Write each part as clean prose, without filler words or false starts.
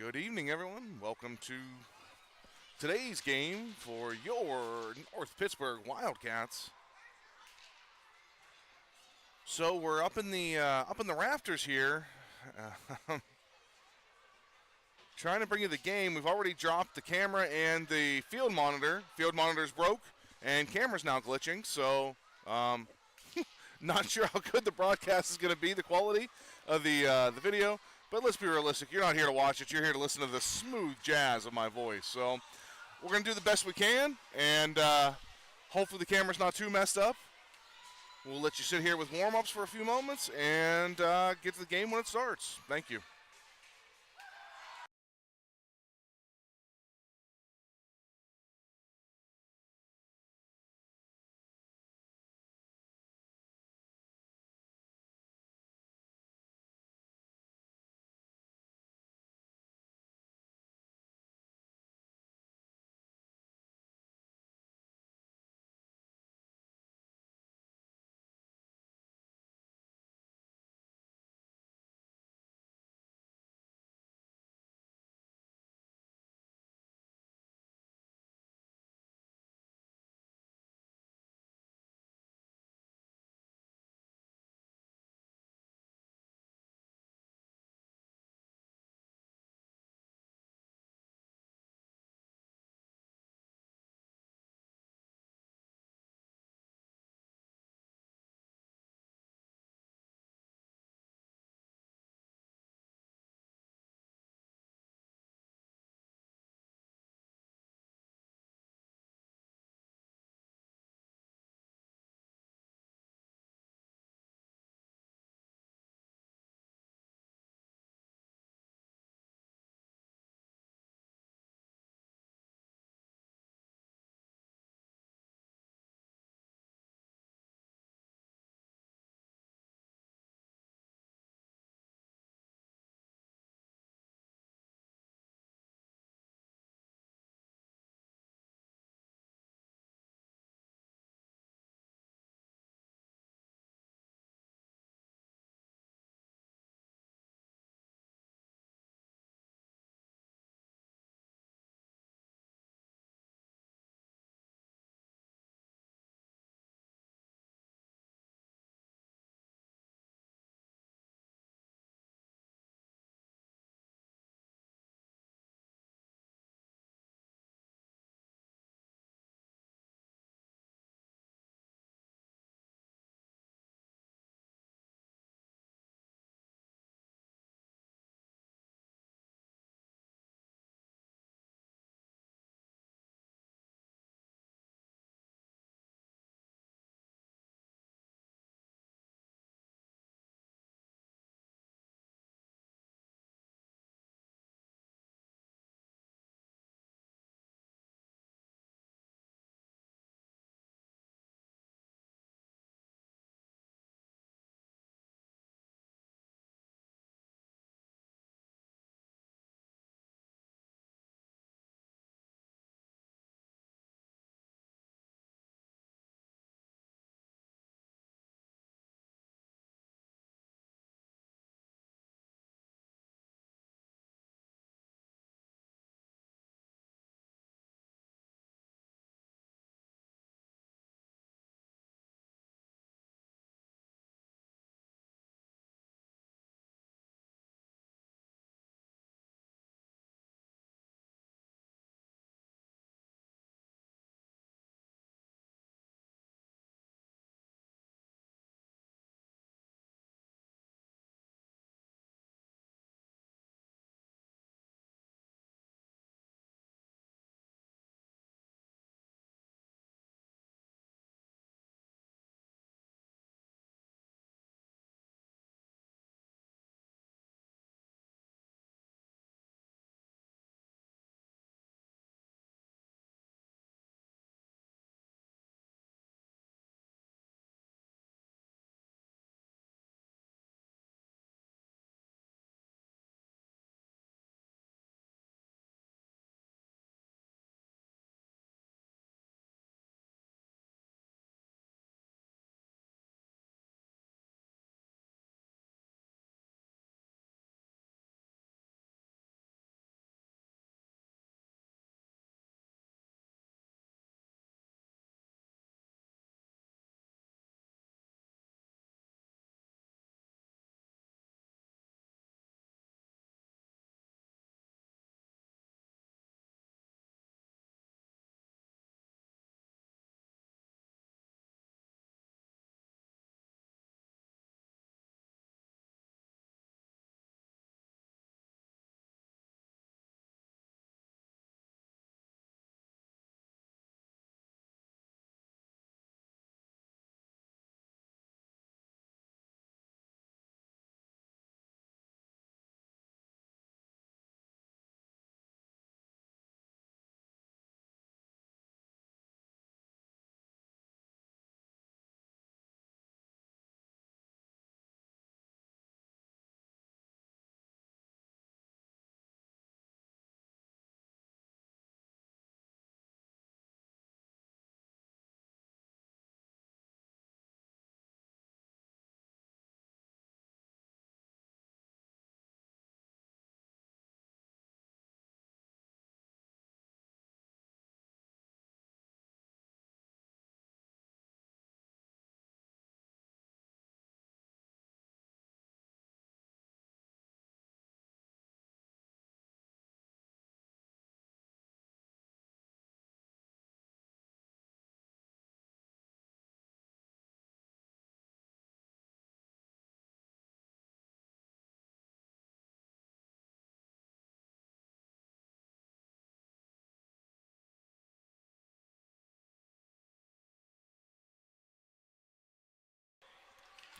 Good evening, everyone. Welcome to today's game for your North Pittsburgh Wildcats. So we're up in the rafters here, trying to bring you the game. We've already dropped the camera and the field monitor. Field monitor's broke, and camera's now glitching. So not sure how good the broadcast is going to be, the quality of the video. But let's be realistic. You're not here to watch it. You're here to listen to the smooth jazz of my voice. So we're going to do the best we can, and hopefully the camera's not too messed up. We'll let you sit here with warm-ups for a few moments and get to the game when it starts. Thank you.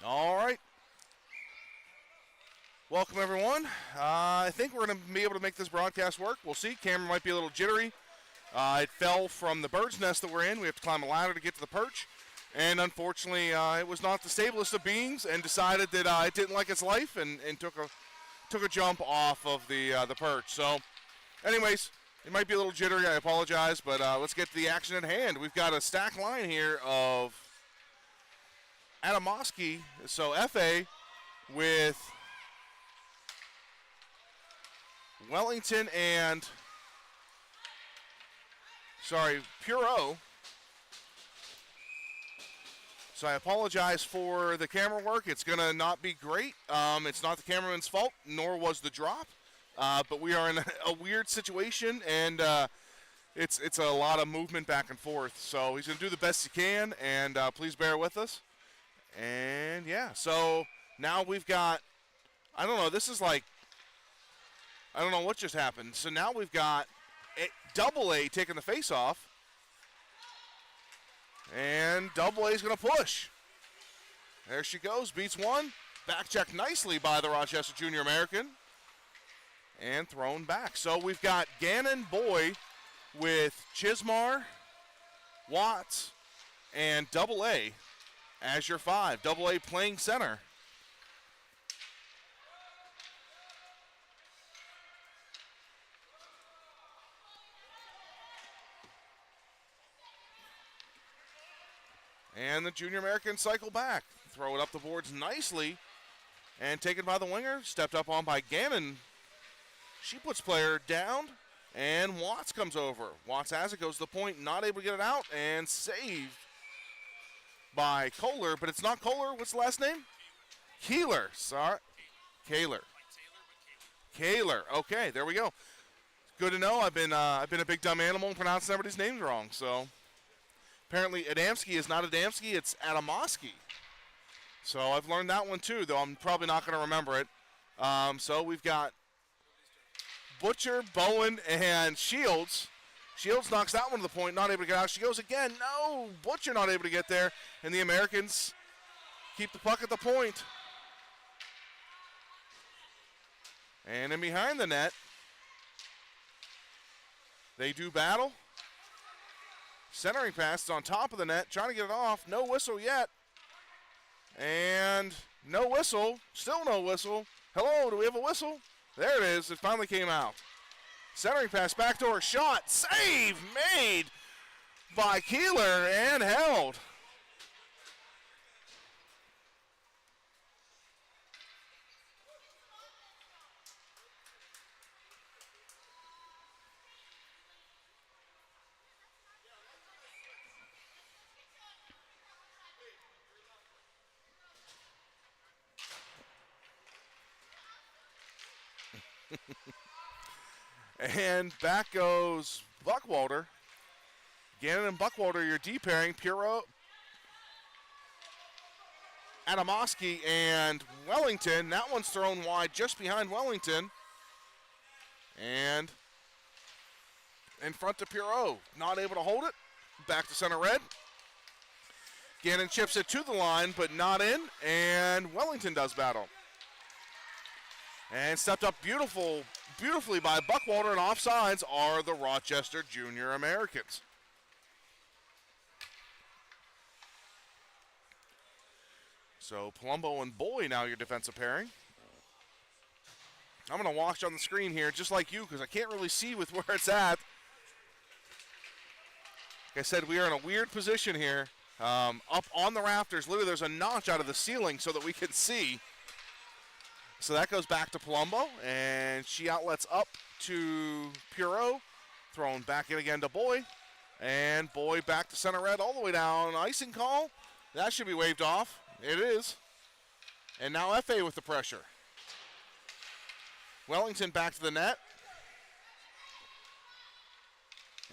All right. Welcome, everyone. I think we're going to be able to make this broadcast work. We'll see. Camera might be a little jittery. It fell from the bird's nest that we're in. We have to climb a ladder to get to the perch. And unfortunately, it was not the stablest of beings and decided that it didn't like its life and took a jump off of the perch. So, anyways, it might be a little jittery. I apologize, but let's get to the action at hand. We've got a stack line here of Adamowski, so FA with Wellington and, Puro. So I apologize for the camera work. It's going to not be great. It's not the cameraman's fault, nor was the drop. But we are in a weird situation, and it's a lot of movement back and forth. So he's going to do the best he can, and please bear with us. And, yeah, so now we've got, I don't know, this is like, I don't know what just happened. So now we've got Double A taking the face off. And Double A is going to push. There she goes, beats one. Back check nicely by the Rochester Junior American. And thrown back. So we've got Gannon Boy with Chismar, Watts, and Double A as your five. Double A playing center. And the Junior Americans cycle back. Throw it up the boards nicely. And taken by the winger. Stepped up on by Gannon. She puts player down. And Watts comes over. Watts has it, goes to the point, not able to get it out. And saved by Kohler. But it's not Kohler. What's the last name? Keeler. Sorry. Kaler. Kaler. Okay, there we go. Good to know. I've been a big dumb animal and pronouncing everybody's names wrong. So apparently Adamski is not Adamski, it's Adamowski. So I've learned that one too, though I'm probably not going to remember it. So we've got Butcher, Bowen, and Shields. Shields knocks that one to the point, not able to get out. She goes again. No, Butcher not able to get there. And the Americans keep the puck at the point. And in behind the net, they do battle. Centering pass is on top of the net, trying to get it off. No whistle yet. And no whistle. Still no whistle. Hello, do we have a whistle? There it is. It finally came out. Centering pass, backdoor shot. Save made by Keeler and held. And back goes Buckwalter. Gannon and Buckwalter, your D pairing. Puro, Adamowski, and Wellington. That one's thrown wide just behind Wellington. And in front to Puro. Not able to hold it. Back to center red. Gannon chips it to the line, but not in. And Wellington does battle. And stepped up beautifully by Buckwalter, and offsides are the Rochester Junior Americans. So Palumbo and Boy now your defensive pairing. I'm going to watch on the screen here just like you because I can't really see with where it's at. Like I said, we are in a weird position here. Up on the rafters, literally there's a notch out of the ceiling so that we can see. So that goes back to Palumbo, and she outlets up to Puro. Thrown back in again to Boy. And Boy back to center red all the way down. Icing call. That should be waved off. It is. And now FA with the pressure. Wellington back to the net.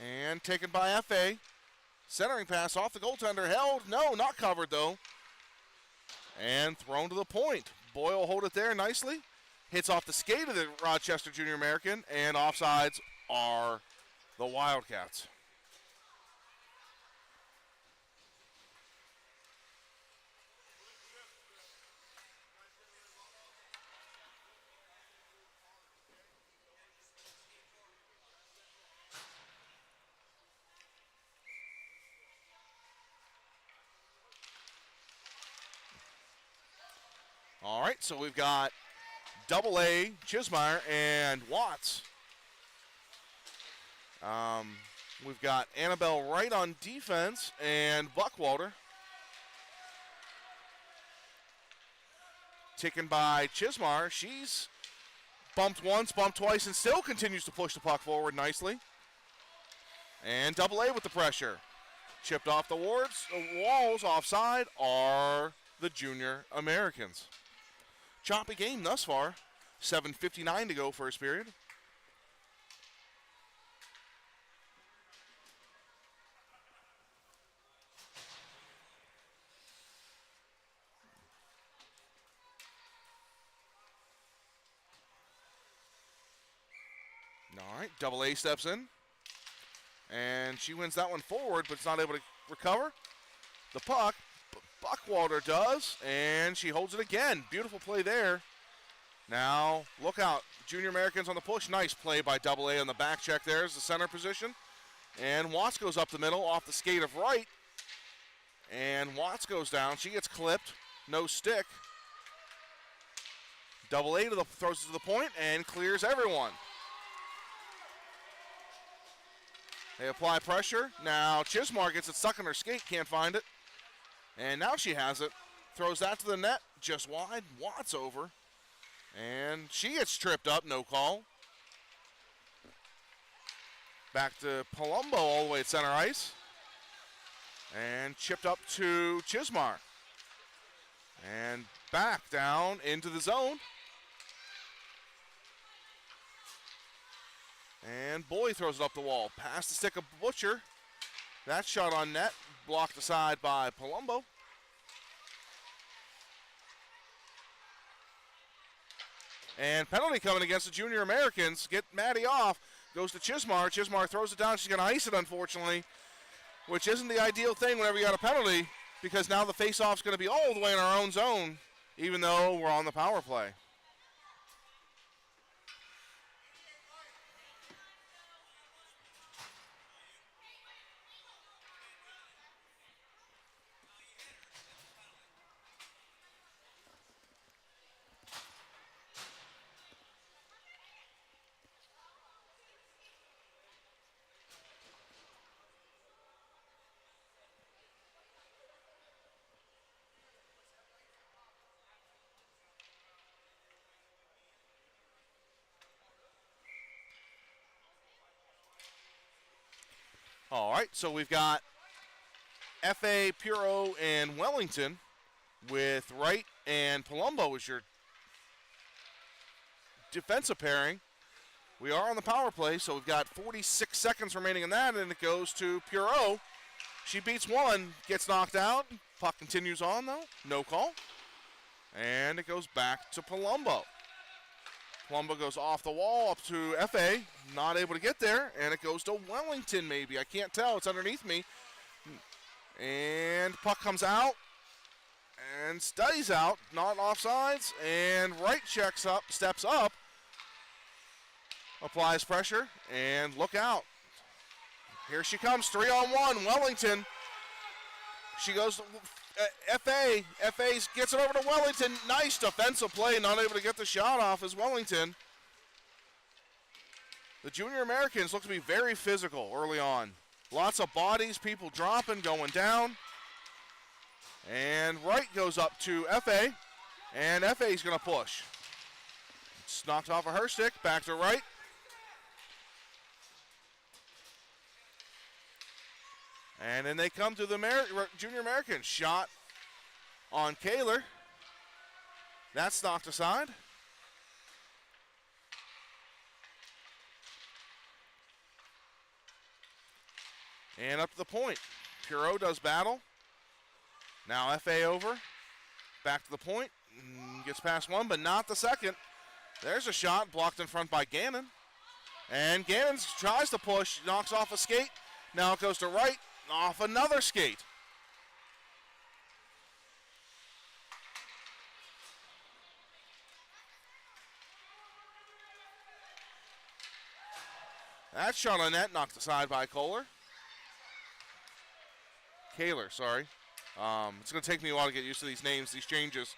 And taken by FA. Centering pass off the goaltender. Held. No, not covered though. And thrown to the point. Boyle hold it there nicely. Hits off the skate of the Rochester Junior American, and offsides are the Wildcats. All right, so we've got Double A, Chismeyer, and Watts. We've got Annabelle Wright on defense and Buckwalter. Taken by Chismeyer. She's bumped once, bumped twice, and still continues to push the puck forward nicely. And Double A with the pressure. Chipped off the walls, offside are the Junior Americans. Choppy game thus far. 7:59 to go first period. All right, Double A steps in. And she wins that one forward, but it's not able to recover the puck. Buckwalter does, and she holds it again. Beautiful play there. Now, look out. Junior Americans on the push. Nice play by Double A on the back check. There's the center position. And Watts goes up the middle off the skate of Wright. And Watts goes down. She gets clipped. No stick. Double A throws it to the point and clears everyone. They apply pressure. Now Chismar gets it stuck in her skate, can't find it. And now she has it. Throws that to the net, just wide. Watts over. And she gets tripped up, no call. Back to Palumbo all the way at center ice. And chipped up to Chismar. And back down into the zone. And Boy throws it up the wall. Past the stick of Butcher. That shot on net. Blocked aside by Palumbo. And penalty coming against the Junior Americans. Get Maddie off. Goes to Chismar. Chismar throws it down. She's going to ice it, unfortunately, which isn't the ideal thing whenever you got a penalty, because now the face-off's going to be all the way in our own zone, even though we're on the power play. All right, so we've got F.A., Puro, and Wellington with Wright and Palumbo as your defensive pairing. We are on the power play, so we've got 46 seconds remaining in that, and it goes to Puro. She beats one, gets knocked out. Puck continues on, though. No call. And it goes back to Palumbo. Palumbo goes off the wall up to F.A., not able to get there, and it goes to Wellington maybe. I can't tell. It's underneath me. And puck comes out and stays out, not offsides, and Wright steps up, applies pressure, and look out. Here she comes, 3-on-1, Wellington. She goes to F.A. F.A. gets it over to Wellington. Nice defensive play, not able to get the shot off as Wellington. The Junior Americans look to be very physical early on. Lots of bodies, people dropping, going down. And Wright goes up to F.A., and F.A.'s going to push. It's knocked off of her stick, back to Wright. And then they come to the Junior Americans. Shot on Kaler. That's knocked aside. And up to the point. Puro does battle. Now F.A. over. Back to the point. Gets past one, but not the second. There's a shot blocked in front by Gannon. And Gannon tries to push, knocks off a skate. Now it goes to Wright. Off another skate. That shot on net knocked aside by Kaler, sorry. It's going to take me a while to get used to these names, these changes.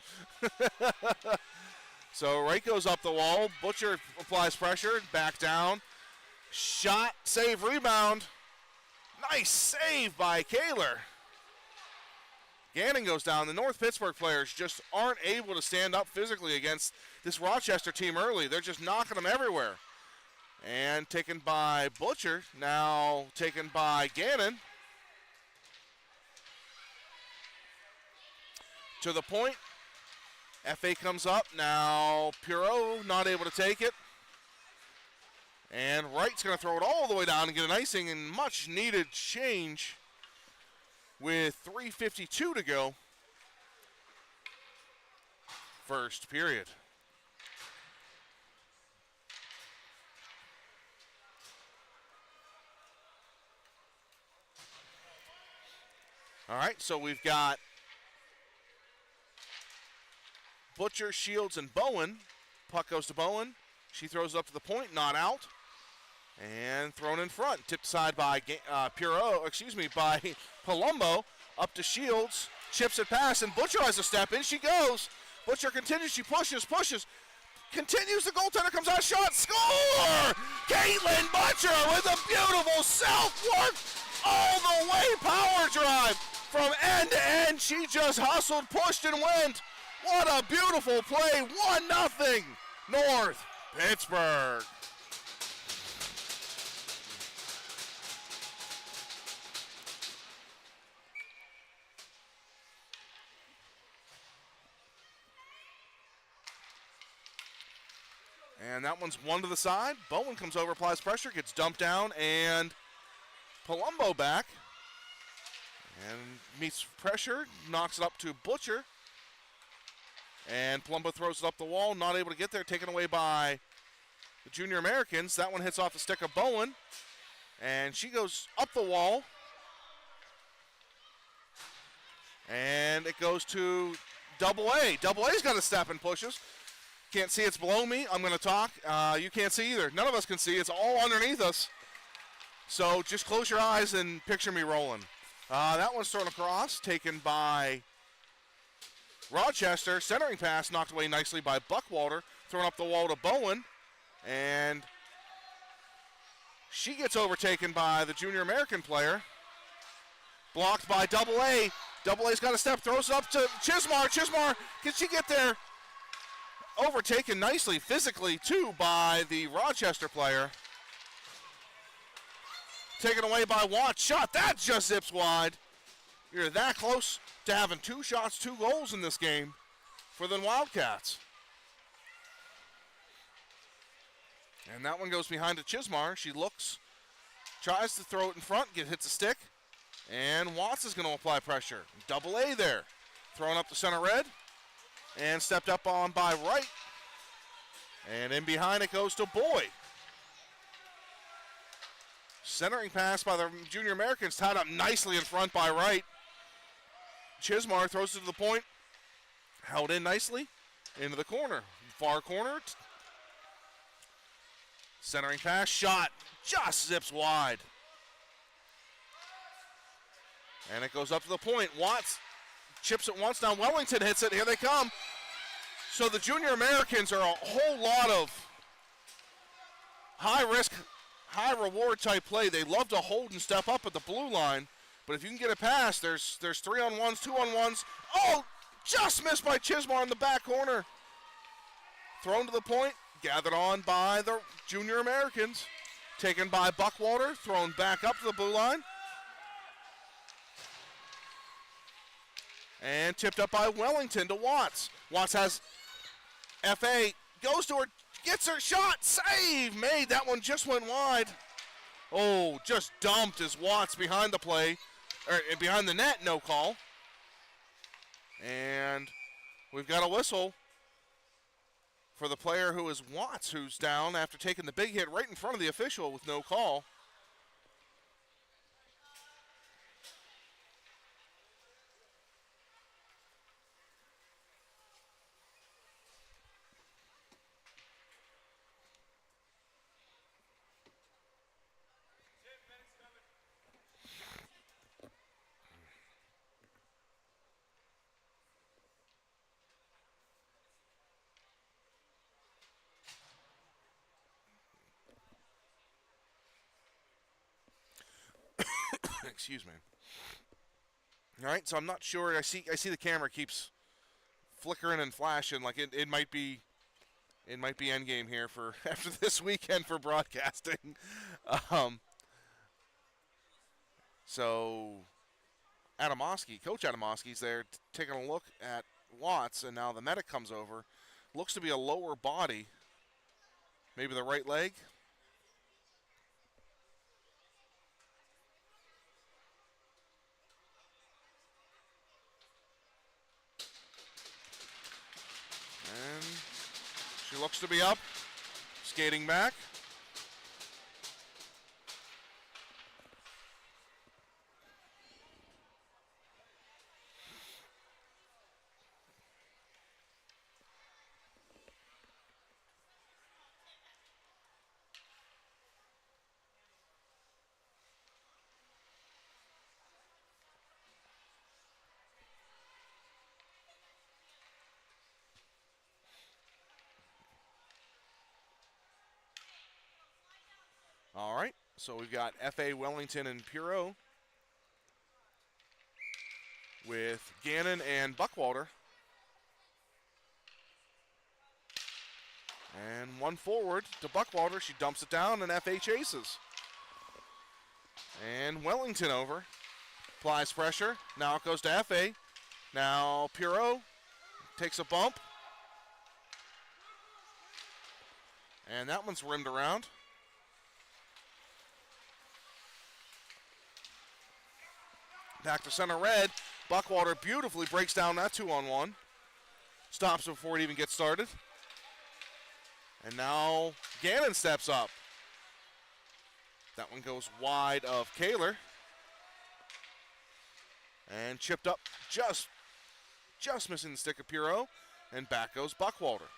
So Wright goes up the wall. Butcher applies pressure, back down. Shot, save, rebound. Nice save by Kaler. Gannon goes down. The North Pittsburgh players just aren't able to stand up physically against this Rochester team early. They're just knocking them everywhere. And taken by Butcher, now taken by Gannon. To the point. FA comes up. Now Puro not able to take it. And Wright's going to throw it all the way down and get an icing and much needed change with 3:52 to go. First period. All right, so we've got Butcher, Shields, and Bowen. Puck goes to Bowen. She throws it up to the point, not out. And thrown in front. Tipped aside by by Palumbo. Up to Shields. Chips it past, and Butcher has a step in. She goes. Butcher continues. She pushes. Continues. The goaltender comes out. Shot. Score! Caitlin Butcher with a beautiful self-work. All the way power drive. From end to end. She just hustled, pushed, and went. What a beautiful play. 1-0. North Pittsburgh. And that one's one to the side. Bowen comes over, applies pressure, gets dumped down, and Palumbo back. And meets pressure, knocks it up to Butcher. And Palumbo throws it up the wall, not able to get there, taken away by the Junior Americans. That one hits off the stick of Bowen. And she goes up the wall. And it goes to Double A. Double A's got a step and pushes. Can't see, it's below me. I'm going to talk. You can't see either. None of us can see. It's all underneath us. So just close your eyes and picture me rolling. That one's thrown across, taken by Rochester. Centering pass knocked away nicely by Buckwalter. Thrown up the wall to Bowen. And she gets overtaken by the Junior American player. Blocked by Double A. Double A's got a step, throws it up to Chismar. Chismar, can she get there? Overtaken nicely, physically, too, by the Rochester player. Taken away by Watts. Shot, that just zips wide. You're that close to having 2 shots, 2 goals in this game for the Wildcats. And that one goes behind to Chismar. She looks, tries to throw it in front, hits a stick. And Watts is going to apply pressure. Double A there. Thrown up the center red. And stepped up on by Wright. And in behind it goes to Boyd. Centering pass by the Junior Americans, tied up nicely in front by Wright. Chismar throws it to the point. Held in nicely into the corner. Far corner. Centering pass, shot. Just zips wide. And it goes up to the point. Watts chips it once, now Wellington hits it. Here they come. So the Junior Americans are a whole lot of high risk, high reward type play. They love to hold and step up at the blue line. But if you can get it past, there's 3-on-1s, 2-on-1s. Oh, just missed by Chismar in the back corner. Thrown to the point, gathered on by the Junior Americans. Taken by Buckwalter, thrown back up to the blue line. And tipped up by Wellington to Watts. Watts has FA, goes to her, gets her shot, save, made. That one just went wide. Oh, just dumped as Watts behind the play, or behind the net, no call. And we've got a whistle for the player who is Watts, who's down after taking the big hit right in front of the official with no call. Excuse me. All right, so I'm not sure. I see the camera keeps flickering and flashing. Like it might be endgame here for after this weekend for broadcasting. Um, so Coach Adamowski's there taking a look at Watts, and now the medic comes over. Looks to be a lower body, maybe the right leg. And she looks to be up, skating back. All right, so we've got F.A. Wellington and Puro with Gannon and Buckwalter. And one forward to Buckwalter. She dumps it down, and F.A. chases. And Wellington over. Applies pressure. Now it goes to F.A. Now Puro takes a bump. And that one's rimmed around. Back to center red. Buckwalter beautifully breaks down that 2-on-1. Stops before it even gets started. And now Gannon steps up. That one goes wide of Kaler. And chipped up just missing the stick of Puro. And back goes Buckwalter.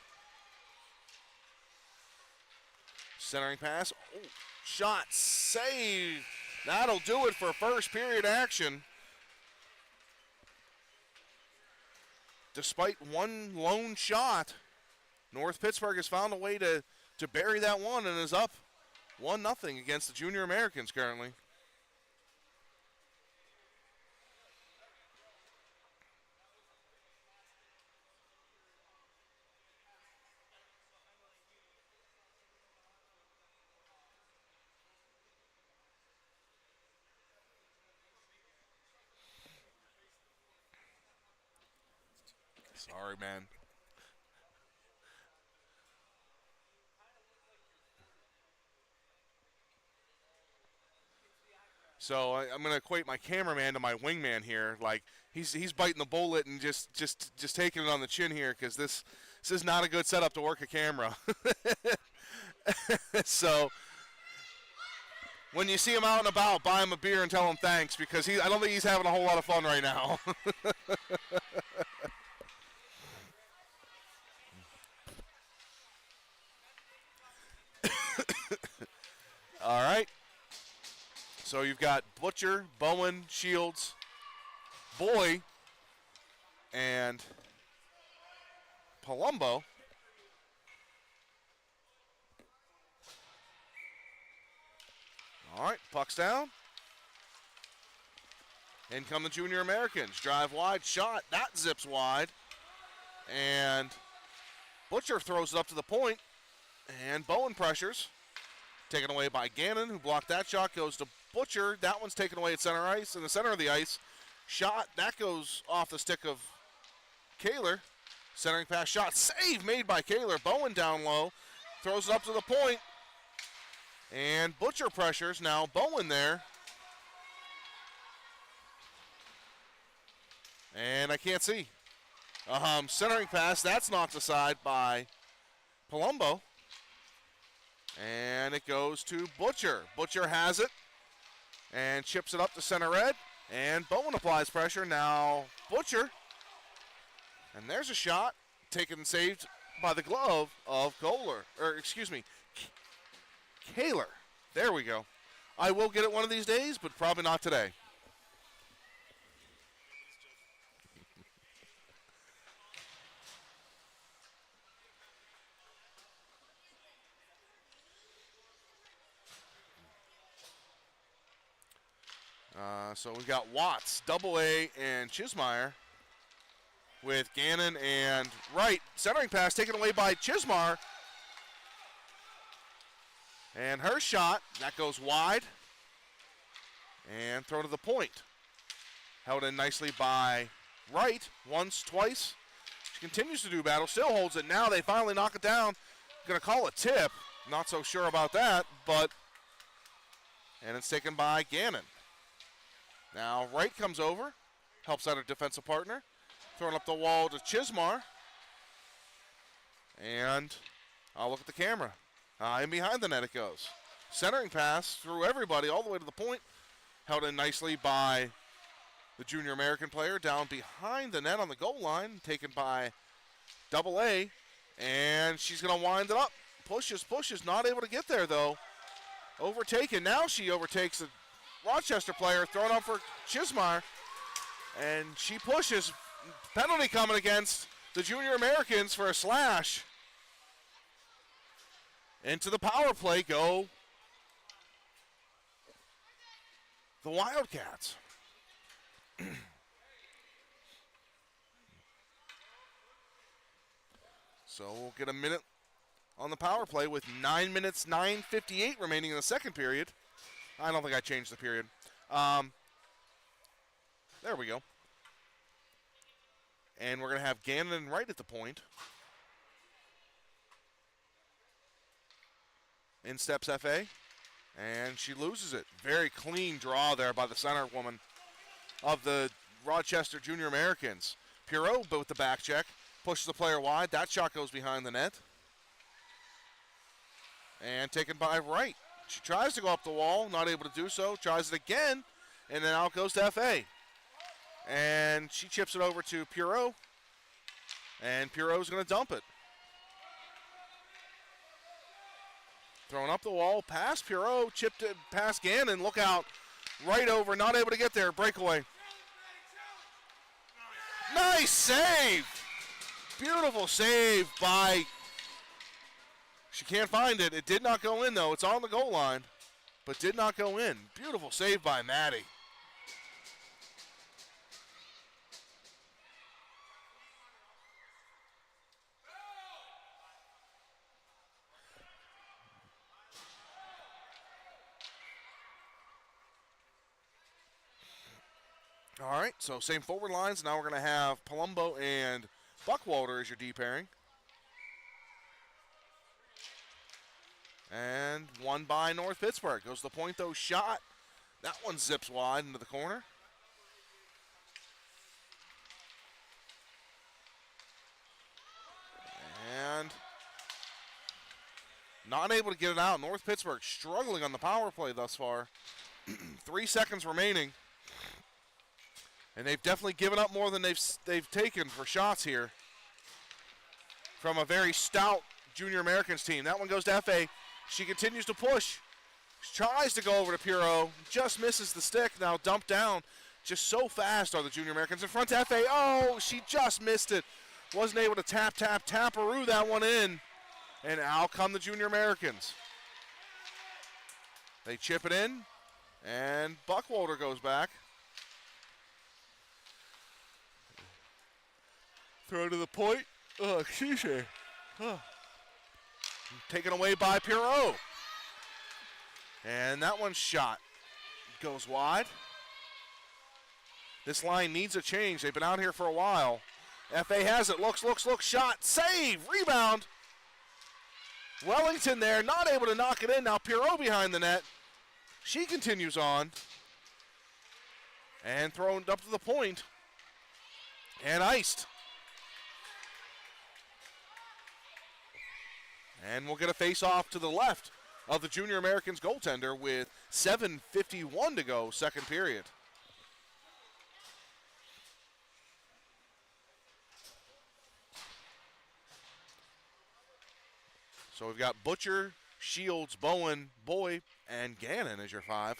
Centering pass. Oh, shot saved. That'll do it for first period action. Despite one lone shot, North Pittsburgh has found a way to bury that one and is up 1-0 against the Junior Americans currently. Sorry, man. So I'm going to equate my cameraman to my wingman here. Like he's biting the bullet and just taking it on the chin here because this is not a good setup to work a camera. So when you see him out and about, buy him a beer and tell him thanks because I don't think he's having a whole lot of fun right now. All right. So you've got Butcher, Bowen, Shields, Boy, and Palumbo. All right, puck's down. In come the Junior Americans. Drive wide, shot. That zips wide. And Butcher throws it up to the point. And Bowen pressures. Taken away by Gannon, who blocked that shot. Goes to Butcher. That one's taken away at center ice, in the center of the ice. Shot. That goes off the stick of Kaler. Centering pass shot. Save made by Kaler. Bowen down low. Throws it up to the point. And Butcher pressures. Now Bowen there. And I can't see. Centering pass. That's knocked aside by Palumbo. And it goes to Butcher. Butcher has it and chips it up to center red. And Bowen applies pressure. Now Butcher. And there's a shot taken and saved by the glove of Kaler. There we go. I will get it one of these days, but probably not today. So we've got Watts, Double A, and Chismeyer with Gannon and Wright. Centering pass taken away by Chismar. And her shot, that goes wide. And throw to the point. Held in nicely by Wright once, twice. She continues to do battle, still holds it. Now they finally knock it down. Going to call a tip. Not so sure about that, but. And it's taken by Gannon. Now Wright comes over, helps out her defensive partner. Throwing up the wall to Chismar. And I'll look at the camera. And behind the net it goes. Centering pass through everybody all the way to the point. Held in nicely by the junior American player down behind the net on the goal line. Taken by Double A. And she's going to wind it up. Pushes, not able to get there though. Overtaken. Now she overtakes the Rochester player. Thrown up for Chismar. And she pushes. Penalty coming against the junior Americans for a slash. Into the power play go the Wildcats. So we'll get a minute on the power play with 9 minutes, 9:58 remaining in the second period. I don't think I changed the period. There we go. And we're going to have Gannon right at the point. In steps FA. And she loses it. Very clean draw there by the center woman of the Rochester Junior Americans. Pirot with the back check. Pushes the player wide. That shot goes behind the net. And taken by Wright. She tries to go up the wall. Not able to do so. Tries it again. And then out goes to FA. And she chips it over to Pirot. And Pirot's going to dump it. Thrown up the wall, past Pirot, chipped it past Gannon. Look out. Right over, not able to get there. Breakaway. Nice save. Beautiful save by. She can't find it. It did not go in, though. It's on the goal line, but did not go in. Beautiful save by Maddie. All right, so same forward lines. Now we're going to have Palumbo and Buckwalter as your D pairing. And one by North Pittsburgh. Goes to the point, though, shot. That one zips wide into the corner. And not able to get it out. North Pittsburgh struggling on the power play thus far. 3 seconds remaining. And they've definitely given up more than they've taken for shots here from a very stout junior Americans team. That one goes to FA. She continues to push. She tries to go over to Pirot. Just misses the stick. Now dumped down. Just so fast are the junior Americans. In front to FA. Oh, she just missed it. Wasn't able to taparoo that one in. And out come the junior Americans. They chip it in. And Buckwalter goes back. Throw to the point. Oh, excuse me. Oh. Taken away by Pirot. And that one's shot. Goes wide. This line needs a change. They've been out here for a while. FA has it. Looks. Shot. Save. Rebound. Wellington there. Not able to knock it in. Now Pirot behind the net. She continues on. And thrown up to the point. And iced. And we'll get a face-off to the left of the junior Americans goaltender with 7:51 to go, second period. So we've got Butcher, Shields, Bowen, Boy, and Gannon as your five.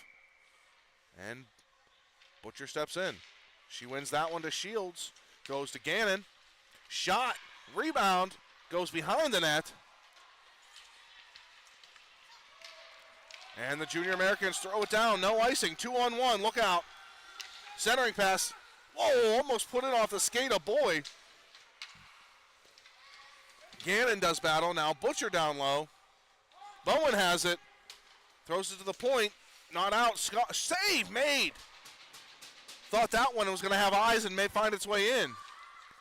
And Butcher steps in. She wins that one to Shields. Goes to Gannon. Shot. Rebound. Goes behind the net. And the Junior Americans throw it down. No icing. 2-on-1. Look out. Centering pass. Whoa, almost put it off the skate of Boy. Gannon does battle. Now Butcher down low. Bowen has it. Throws it to the point. Not out. Save made. Thought that one was going to have eyes and may find its way in.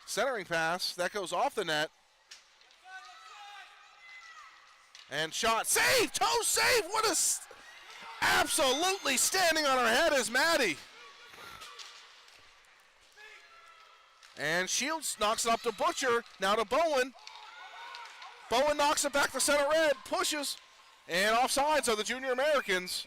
Centering pass. That goes off the net. And shot. Save! Toe save! What a... Absolutely standing on her head is Maddie. And Shields knocks it up to Butcher. Now to Bowen. Bowen knocks it back to center red. Pushes. And offsides are the Junior Americans.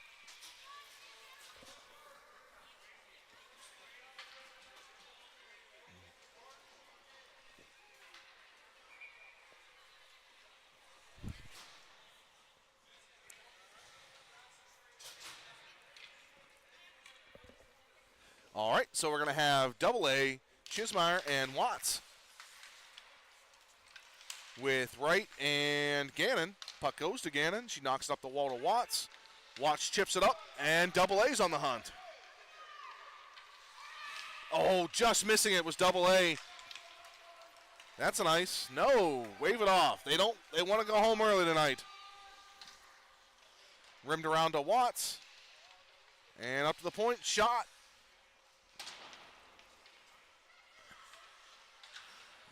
All right, so we're going to have AA, Chismeyer, and Watts. With Wright and Gannon. Puck goes to Gannon. She knocks it up the wall to Watts. Watts chips it up, and AA's on the hunt. Oh, just missing it was AA. That's an ice. No, wave it off. They want to go home early tonight. Rimmed around to Watts. And up to the point, shot.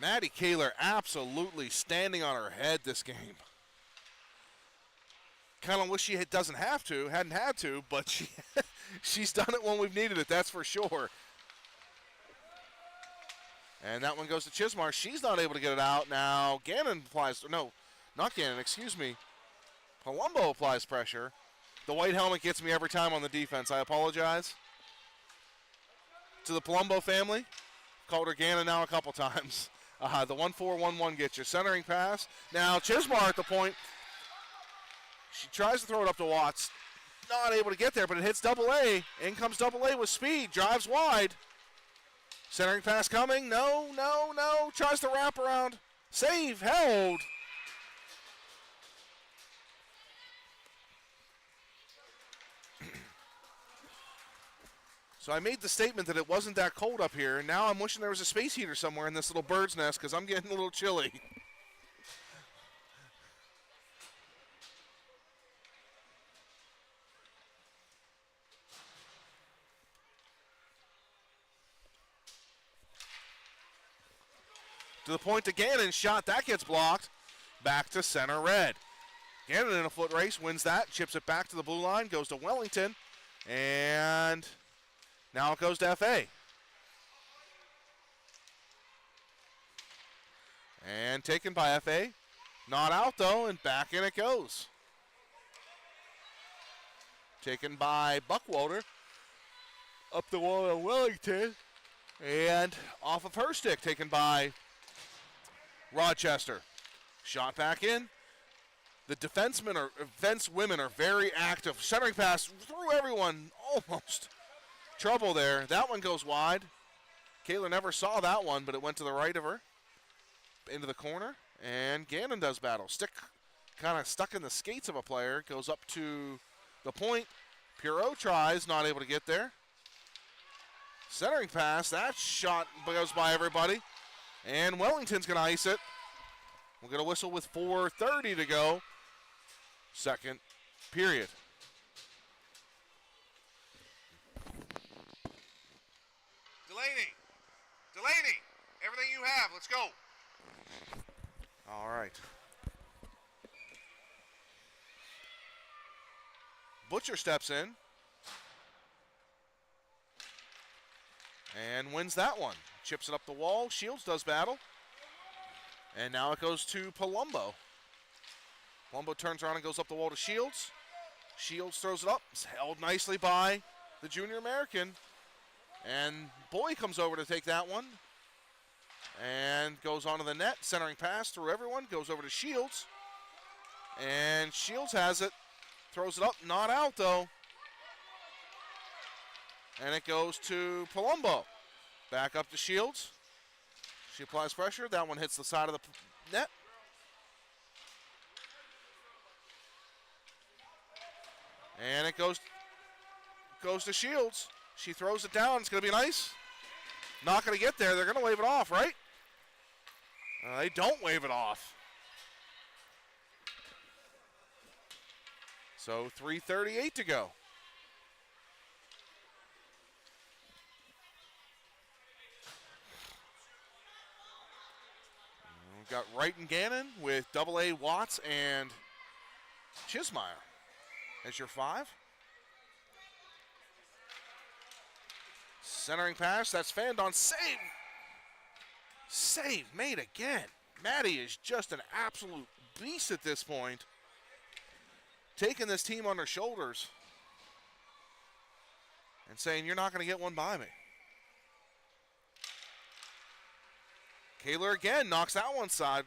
Maddie Kaler absolutely standing on her head this game. Kind of wish she hadn't had to, but she's done it when we've needed it, that's for sure. And that one goes to Chismar. She's not able to get it out. Now Gannon applies, no, not Gannon, excuse me. Palumbo applies pressure. The white helmet gets me every time on the defense. I apologize. To the Palumbo family. Called her Gannon now a couple times. The 1-4-1-1 gets you. Centering pass. Now Chismar at the point. She tries to throw it up to Watts. Not able to get there, but it hits AA. In comes AA with speed. Drives wide. Centering pass coming. No. Tries to wrap around. Save. Held. So I made the statement that it wasn't that cold up here, and now I'm wishing there was a space heater somewhere in this little bird's nest because I'm getting a little chilly. To the point to Gannon, shot, that gets blocked. Back to center red. Gannon in a foot race, wins that, chips it back to the blue line, goes to Wellington, and... now it goes to FA. And taken by FA. Not out, though, and back in it goes. Taken by Buckwalter. Up the wall of Wellington. And off of her stick, taken by Rochester. Shot back in. The defensewomen are very active. Centering pass through everyone, almost. Trouble there. That one goes wide. Kayla never saw that one, but it went to the right of her. Into the corner. And Gannon does battle. Stick kind of stuck in the skates of a player. Goes up to the point. Puro tries. Not able to get there. Centering pass. That shot goes by everybody. And Wellington's going to ice it. We'll get a whistle with 4:30 to go. Second period. Delaney, everything you have, let's go. All right. Butcher steps in and wins that one. Chips it up the wall. Shields does battle. And now it goes to Palumbo. Palumbo turns around and goes up the wall to Shields. Shields throws it up. It's held nicely by the Junior American. And Boy comes over to take that one. And goes onto the net. Centering pass through everyone. Goes over to Shields. And Shields has it. Throws it up. Not out, though. And it goes to Palumbo. Back up to Shields. She applies pressure. That one hits the side of the net. And it goes to Shields. She throws it down. It's going to be nice. Not going to get there. They're going to wave it off, right? They don't wave it off. So 3:38 to go. We've got Wright and Gannon with AA Watts and Chismeyer as your 5. Centering pass, that's fanned on. Save! Save made again. Maddie is just an absolute beast at this point. Taking this team on her shoulders and saying, you're not going to get one by me. Kaler again knocks that one side.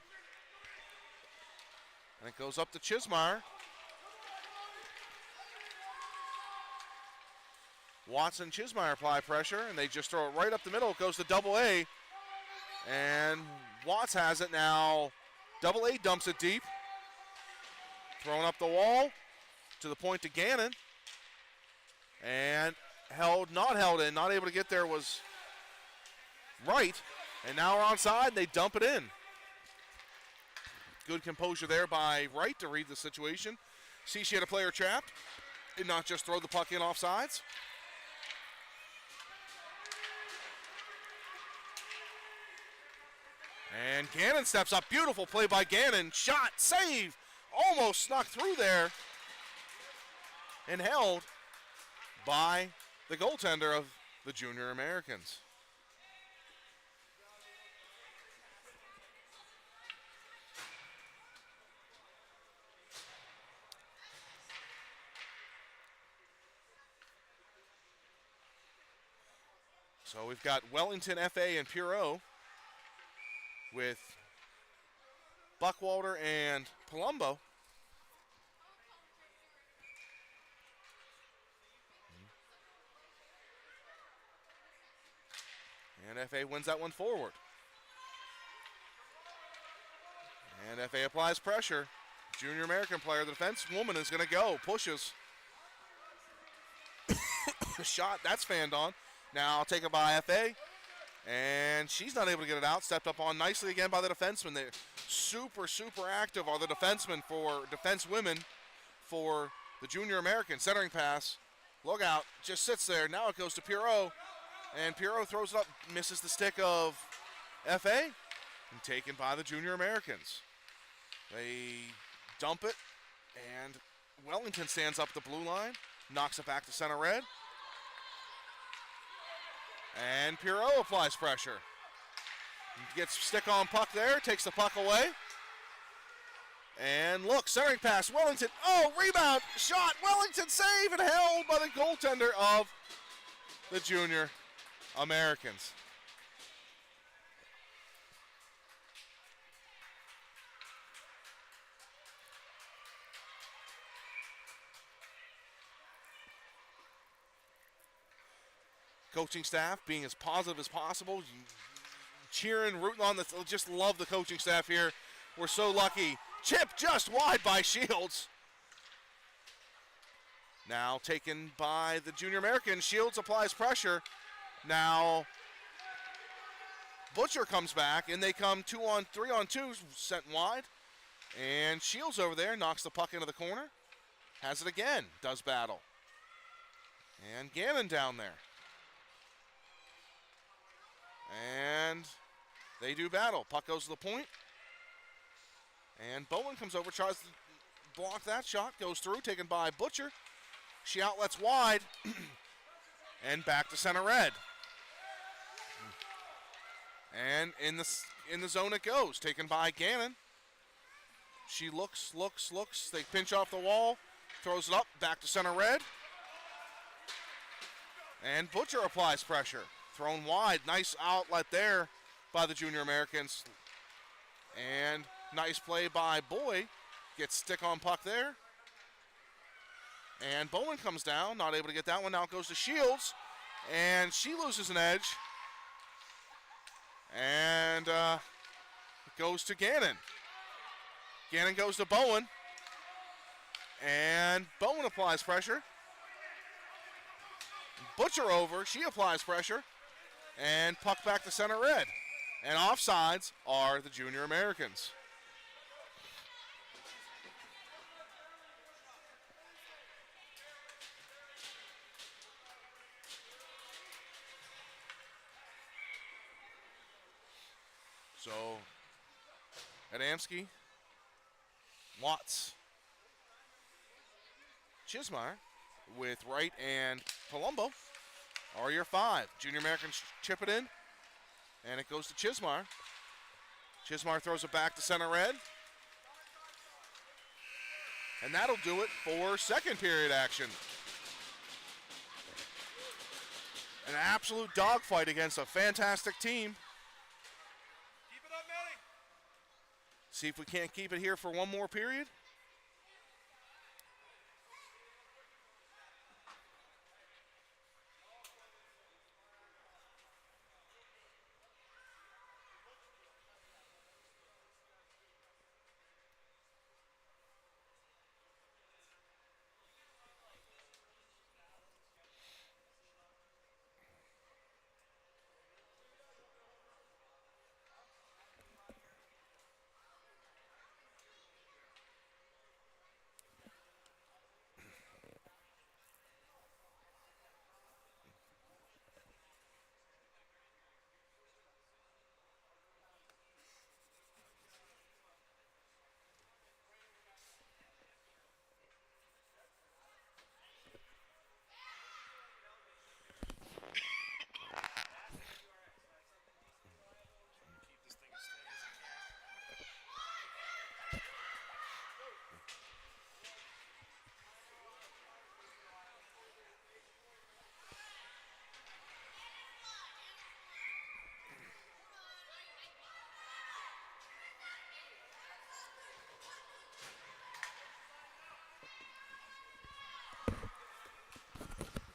And it goes up to Chismeyer. Watson, Chismeyer apply pressure, and they just throw it right up the middle. It goes to AA. And Watts has it now. AA dumps it deep. Throwing up the wall to the point to Gannon. And not held in. Not able to get there was Wright. And now we're onside. They dump it in. Good composure there by Wright to read the situation. See, she had a player trapped. Did not just throw the puck in offsides. And Gannon steps up. Beautiful play by Gannon. Shot, save. Almost snuck through there. And held by the goaltender of the Junior Americans. So we've got Wellington, FA, and Puro with Buckwalter and Palumbo. And FA wins that one forward. And FA applies pressure. Junior American player, the defense woman is going to go. Pushes. Shot, that's fanned on. Now taken by FA. And she's not able to get it out. Stepped up on nicely again by the defenseman. They're super, super active are the defensemen for defense women for the Junior American. Centering pass. Look out. Just sits there. Now it goes to Puro. And Puro throws it up. Misses the stick of FA. And taken by the Junior Americans. They dump it. And Wellington stands up the blue line. Knocks it back to center red. And Puro applies pressure. Gets stick on puck there, takes the puck away. And look, centering pass, Wellington. Oh, rebound, shot, Wellington save and held by the goaltender of the Junior Americans. Coaching staff being as positive as possible, cheering, rooting on. Just love the coaching staff here. We're so lucky. Chip just wide by Shields. Now taken by the Junior American. Shields applies pressure. Now Butcher comes back, and they come 3-on-2, sent wide. And Shields over there knocks the puck into the corner. Has it again. Does battle. And Gannon down there. And they do battle. Puck goes to the point. And Bowen comes over, tries to block that shot. Goes through, taken by Butcher. She outlets wide. And back to center red. And in the zone it goes. Taken by Gannon. She looks. They pinch off the wall. Throws it up, back to center red. And Butcher applies pressure. Thrown wide. Nice outlet there by the Junior Americans. And nice play by Boyd. Gets stick on puck there. And Bowen comes down. Not able to get that one. Now it goes to Shields. And she loses an edge. And it goes to Gannon. Gannon goes to Bowen. And Bowen applies pressure. Butcher over. She applies pressure. And puck back to center red. And offsides are the Junior Americans. So, Adamski, Watts, Chismar with Wright and Palumbo are your 5. Junior Americans chip it in, and it goes to Chismar. Chismar throws it back to center red. And that'll do it for second period action. An absolute dogfight against a fantastic team. See if we can't keep it here for one more period.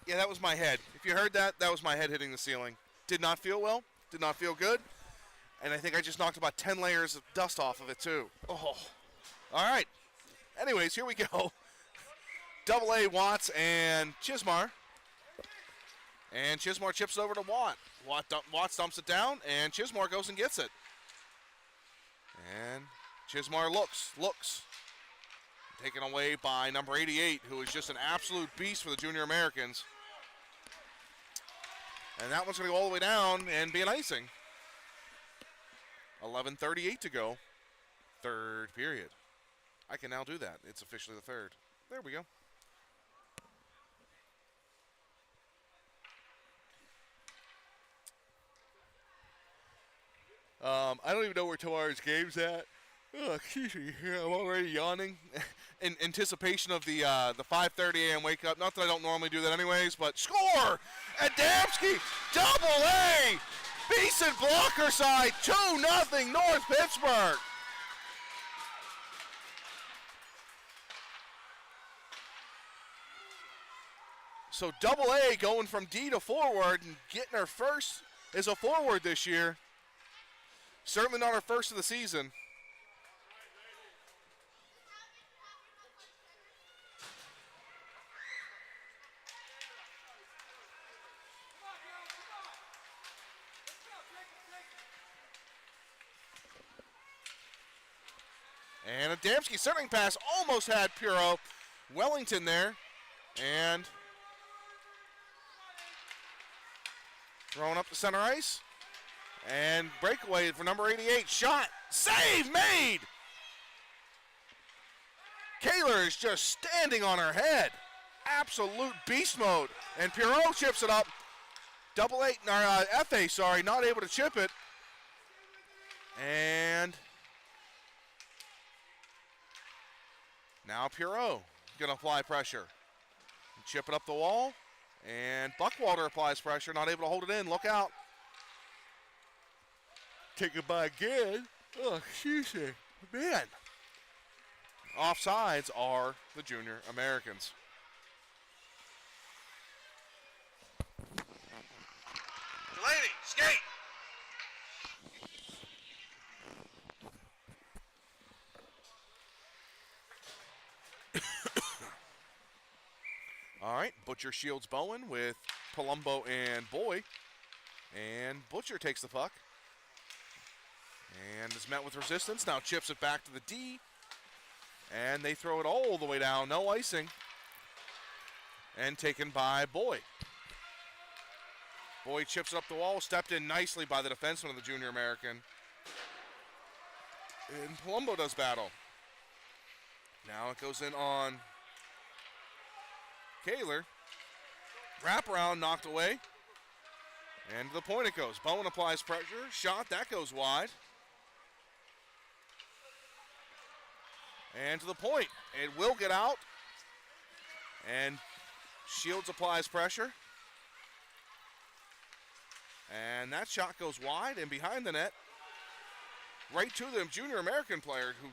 Yeah, that was my head. If you heard that, that was my head hitting the ceiling. Did not feel well. Did not feel good. And I think I just knocked about 10 layers of dust off of it, too. Oh. All right. Anyways, here we go. Double A, Watts and Chismar. And Chismar chips over to Watt. Watts dumps it down, and Chismar goes and gets it. And Chismar looks. Taken away by number 88, who is just an absolute beast for the Junior Americans. And that one's going to go all the way down and be an icing. 11:38 to go. Third period. I can now do that. It's officially the third. There we go. I don't even know where tomorrow's game's at. Oh, excuse me. I'm already yawning in anticipation of the 5:30 a.m. wake up. Not that I don't normally do that anyways, but score! Adamski, double A! Beeson blocker side, 2-0 North Pittsburgh. So double A going from D to forward and getting her first as a forward this year. Certainly not her first of the season. And Adamski centering pass almost had Puro. Wellington there. And throwing up the center ice. And breakaway for number 88. Shot. Save made. Kaler is just standing on her head. Absolute beast mode. And Puro chips it up. Double A, or FA, sorry, not able to chip it. And now Puro gonna apply pressure. Chip it up the wall. And Buckwalter applies pressure, not able to hold it in. Look out. Take it by again. Oh, excuse me. Man. Offsides are the Junior Americans. Delaney, skate. All right, Butcher shields Bowen with Palumbo and Boy. And Butcher takes the puck. And is met with resistance. Now chips it back to the D. And they throw it all the way down. No icing. And taken by Boy. Boy chips it up the wall. Stepped in nicely by the defenseman of the Junior American. And Palumbo does battle. Now it goes in on Kaler. Wraparound knocked away. And to the point it goes. Bowen applies pressure. Shot. That goes wide. And to the point. It will get out. And Shields applies pressure. And that shot goes wide and behind the net. Right to the Junior American player who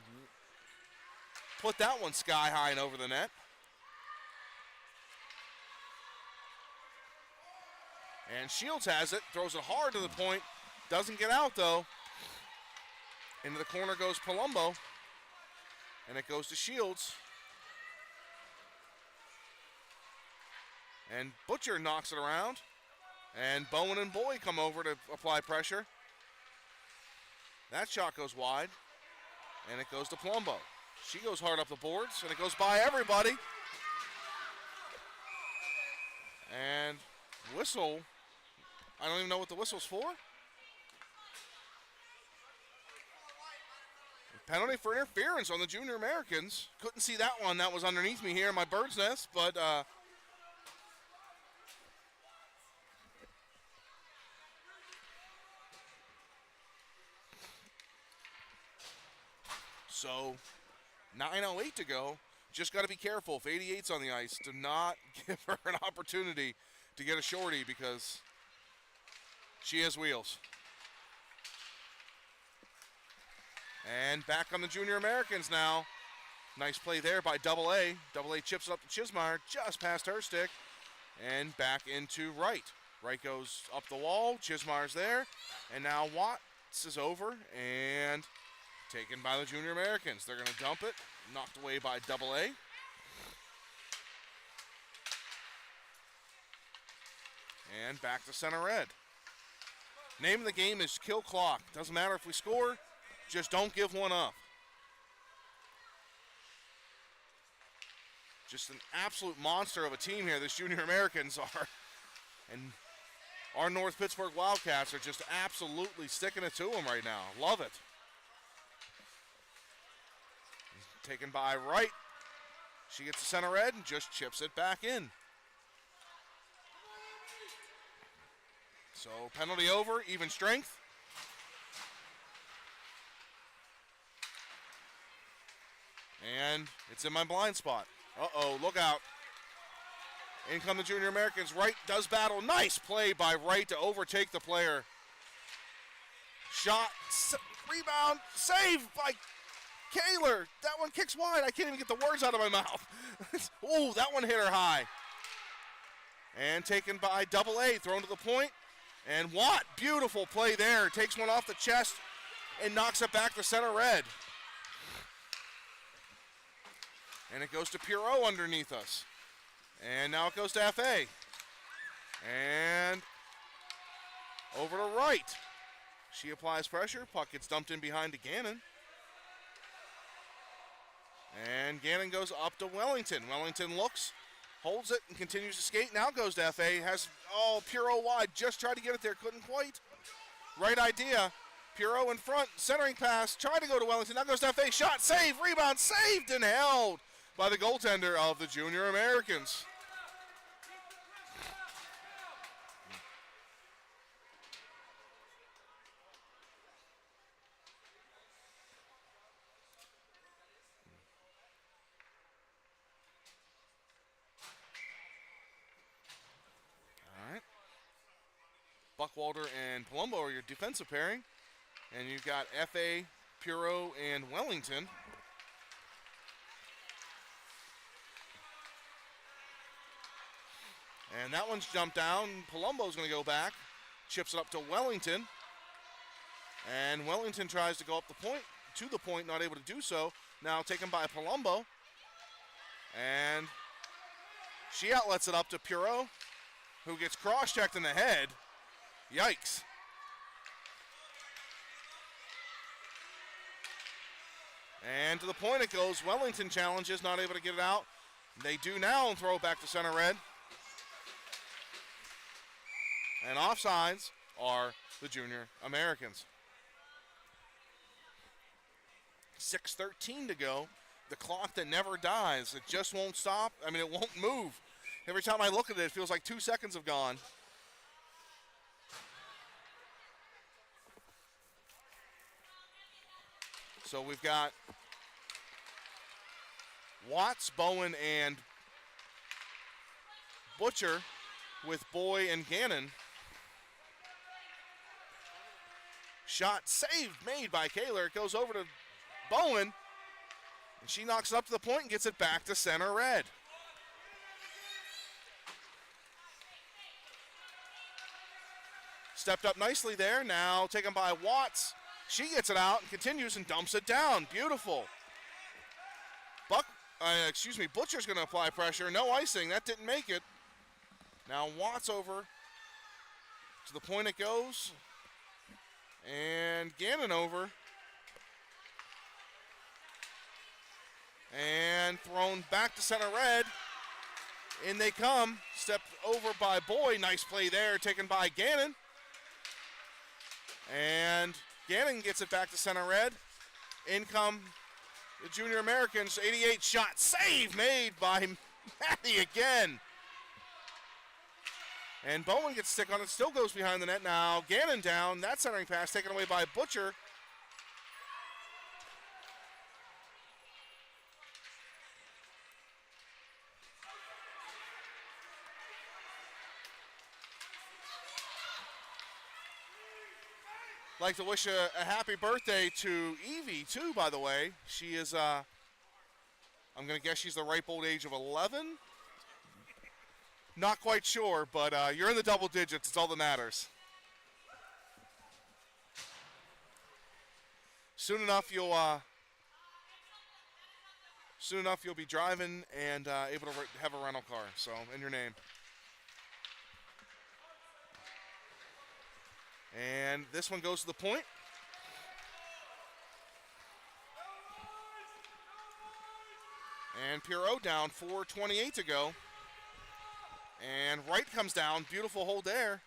put that one sky high and over the net. And Shields has it, throws it hard to the point. Doesn't get out though. Into the corner goes Palumbo. And it goes to Shields. And Butcher knocks it around. And Bowen and Boy come over to apply pressure. That shot goes wide. And it goes to Palumbo. She goes hard up the boards. And it goes by everybody. And whistle. I don't even know what the whistle's for. Penalty for interference on the Junior Americans. Couldn't see that one. That was underneath me here in my bird's nest. But so 9:08 to go. Just got to be careful if 88's on the ice to not give her an opportunity to get a shorty because she has wheels. And back on the Junior Americans now. Nice play there by Double A. Double A chips it up to Chismeyer just past her stick. And back into Wright. Wright goes up the wall. Chismeyer's there. And now Watts is over and taken by the Junior Americans. They're going to dump it. Knocked away by Double A. And back to center red. Name of the game is kill clock. Doesn't matter if we score, just don't give one up. Just an absolute monster of a team here, this Junior Americans are. And our North Pittsburgh Wildcats are just absolutely sticking it to them right now. Love it. Taken by Wright. She gets the center red and just chips it back in. So penalty over, even strength. And it's in my blind spot. Uh-oh, look out. In come the Junior Americans. Wright does battle. Nice play by Wright to overtake the player. Shot, rebound, save by Kaler. That one kicks wide. I can't even get the words out of my mouth. Ooh, that one hit her high. And taken by Double A, thrown to the point. And Watt, beautiful play there. Takes one off the chest and knocks it back to center red. And it goes to Pierrot underneath us. And now it goes to FA. And over to Wright. She applies pressure. Puck gets dumped in behind to Gannon. And Gannon goes up to Wellington. Wellington looks, holds it, and continues to skate. Now goes to FA. Has, Pierrot wide. Just tried to get it there. Couldn't quite. Right idea. Pierrot in front. Centering pass. Tried to go to Wellington. Now goes to FA. Shot. Save. Rebound. Saved and held by the goaltender of the Junior Americans. Buckwalter and Palumbo are your defensive pairing. And you've got F.A., Pierrot, and Wellington. And that one's jumped down. Palumbo's going to go back. Chips it up to Wellington. And Wellington tries to go up the point, to the point, not able to do so. Now taken by Palumbo. And She outlets it up to Puro, who gets cross-checked in the head. Yikes. And to the point it goes. Wellington challenges, not able to get it out. They do now and throw it back to center red. And offsides are the Junior Americans. 6:13 to go. The clock that never dies. It just won't stop. I mean, it won't move. Every time I look at it, it feels like 2 seconds have gone. So we've got Watts, Bowen, and Butcher with Boy and Gannon. Shot saved, made by Kaler. It goes over to Bowen, and she knocks it up to the point and gets it back to center red. Stepped up nicely there, now taken by Watts. She gets it out and continues and dumps it down. Beautiful. Butcher's going to apply pressure. No icing. That didn't make it. Now Watts over to the point it goes. And Gannon over. And thrown back to center red. In they come. Stepped over by Boy. Nice play there. Taken by Gannon. And Gannon gets it back to center red. In come the Junior Americans. 88 shot save made by Maddie again. And Bowen gets stick on it. Still goes behind the net now. Gannon down. That centering pass taken away by Butcher. Like to wish a happy birthday to Evie, too, by the way. She is, I'm going to guess she's the ripe old age of 11. Not quite sure, but you're in the double digits. It's all that matters. Soon enough, you'll be driving and able to have a rental car, so in your name. And this one goes to the point. And Puro down, 4:28 to go. And Wright comes down, beautiful hold there.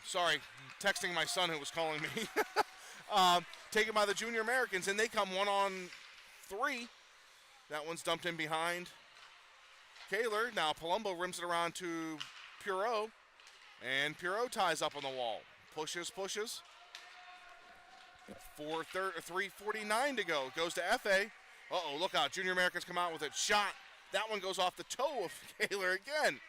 Sorry, texting my son who was calling me. Taken by the Junior Americans, and they come 1-on-3. That one's dumped in behind Kaler. Now Palumbo rims it around to Puro, and Puro ties up on the wall. Pushes. 3:49 to go. Goes to F.A. Uh-oh, look out. Junior Americans come out with it. Shot. That one goes off the toe of Kaler again.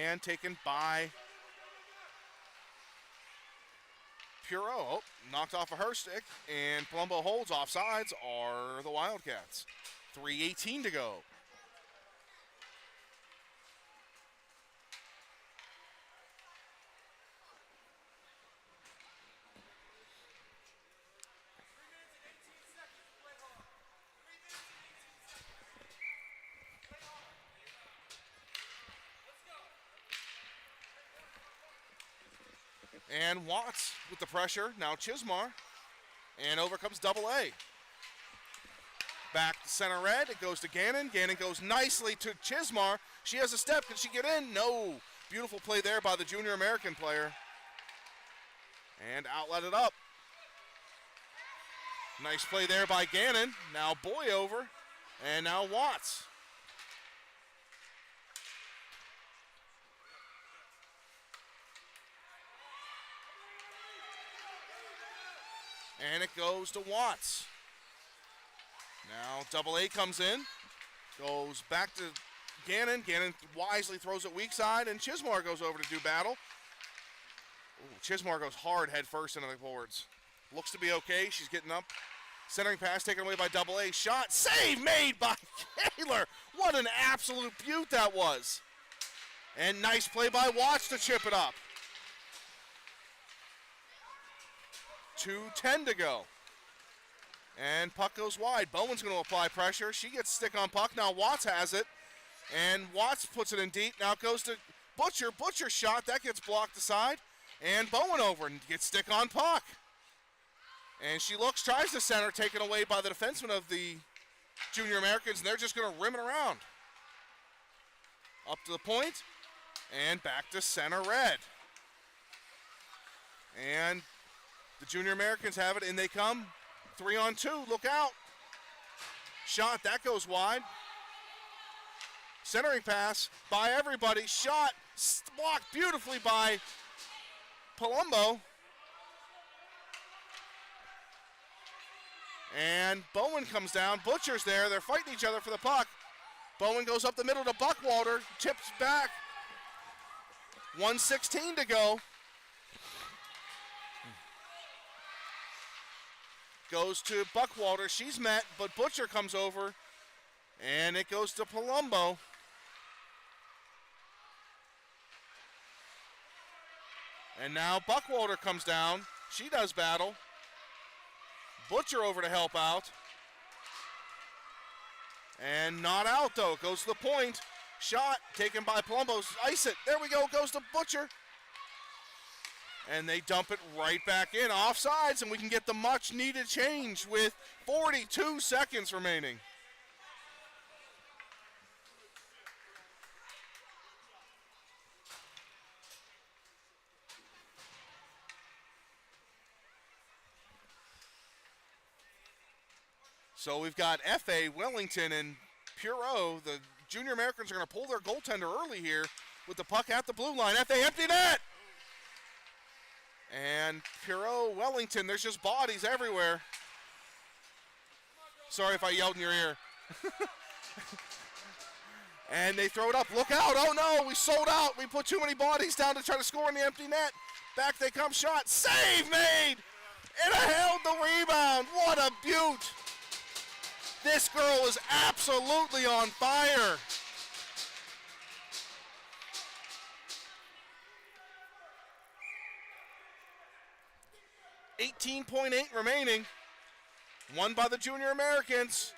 And taken by Puro. Oh, knocked off of her stick. And Palumbo holds. Offsides are the Wildcats. 3:18 to go. And Watts with the pressure. Now Chismar. And over comes Double A. Back to center red. It goes to Gannon. Gannon goes nicely to Chismar. She has a step. Can she get in? No. Beautiful play there by the Junior American player. And outlet it up. Nice play there by Gannon. Now Boy over. And now Watts. And it goes to Watts. Now Double A comes in. Goes back to Gannon. Gannon wisely throws it weak side, and Chismar goes over to do battle. Ooh, Chismar goes hard head first into the boards. Looks to be okay. She's getting up. Centering pass taken away by Double A. Shot. Save made by Kaler. What an absolute beaut that was. And nice play by Watts to chip it up. 2:10 to go. And puck goes wide. Bowen's going to apply pressure. She gets stick on puck. Now Watts has it. And Watts puts it in deep. Now it goes to Butcher. Butcher shot. That gets blocked aside. And Bowen over and gets stick on puck. And she looks, tries to center, taken away by the defenseman of the Junior Americans, and they're just going to rim it around. Up to the point, and back to center red. And the Junior Americans have it, and they come 3-on-2. Look out. Shot, that goes wide. Centering pass by everybody. Shot, blocked beautifully by Palumbo. And Bowen comes down. Butcher's there. They're fighting each other for the puck. Bowen goes up the middle to Buckwalter. Tips back. 1:16 to go. Goes to Buckwalter. She's met, but Butcher comes over. And it goes to Palumbo. And now Buckwalter comes down. She does battle. Butcher over to help out. And not out, though. Goes to the point. Shot taken by Palumbo. Ice it. There we go. Goes to Butcher. And they dump it right back in. Offsides, and we can get the much-needed change with 42 seconds remaining. So we've got F.A., Wellington, and Puro. The Junior Americans are going to pull their goaltender early here with the puck at the blue line. F.A. empty net! And Puro, Wellington, there's just bodies everywhere. Sorry if I yelled in your ear. And they throw it up. Look out. Oh, no, we sold out. We put too many bodies down to try to score in the empty net. Back they come. Shot. Save made! And held the rebound. What a beaut. This girl is absolutely on fire. .8 remaining. Won by the Junior Americans.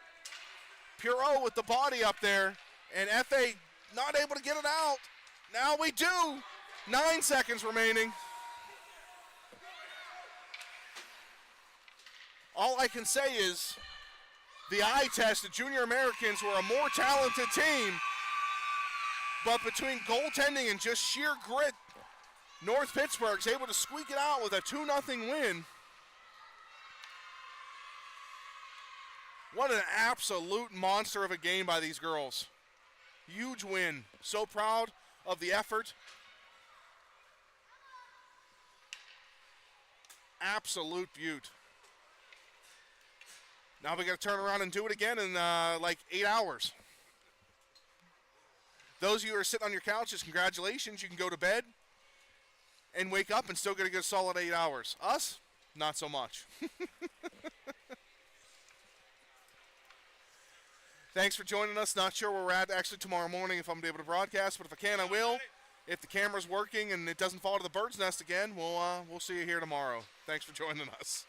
Puro with the body up there. And F.A. not able to get it out. Now we do. 9 seconds remaining. All I can say is the eye test, the Junior Americans were a more talented team. But between goaltending and just sheer grit, North Pittsburgh's able to squeak it out with a 2-0 win. What an absolute monster of a game by these girls. Huge win. So proud of the effort. Absolute beaut. Now we got to turn around and do it again in like 8 hours. Those of you who are sitting on your couches, congratulations. You can go to bed and wake up and still get a good solid 8 hours. Us, not so much. Thanks for joining us. Not sure where we're at actually tomorrow morning if I'm going to be able to broadcast, but if I can, I will. If the camera's working and it doesn't fall to the bird's nest again, we'll see you here tomorrow. Thanks for joining us.